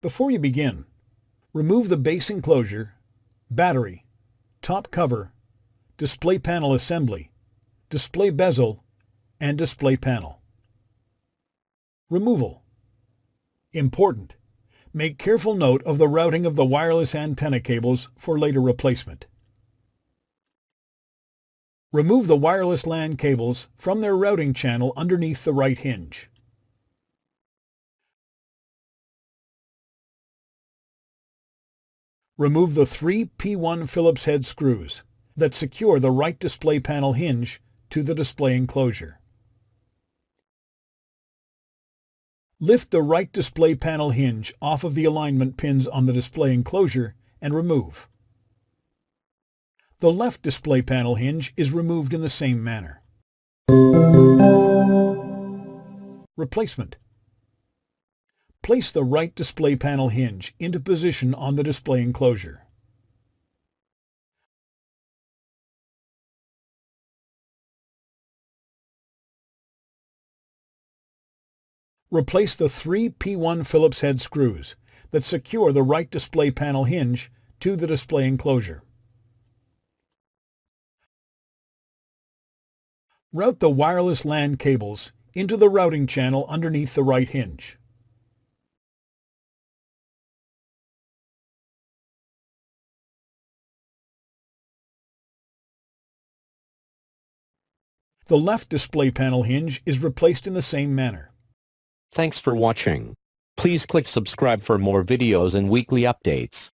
Before you begin, remove the base enclosure, battery, top cover, display panel assembly, display bezel, and display panel. Removal. Important. Make careful note of the routing of the wireless antenna cables for later replacement. Remove the wireless LAN cables from their routing channel underneath the right hinge. Remove the 3 P1 Phillips head screws that secure the right display panel hinge to the display enclosure. Lift the right display panel hinge off of the alignment pins on the display enclosure and remove. The left display panel hinge is removed in the same manner. Replacement. Place the right display panel hinge into position on the display enclosure. Replace the 3 P1 Phillips head screws that secure the right display panel hinge to the display enclosure. Route the wireless LAN cables into the routing channel underneath the right hinge. The left display panel hinge is replaced in the same manner. Thanks for watching. Please click subscribe for more videos and weekly updates.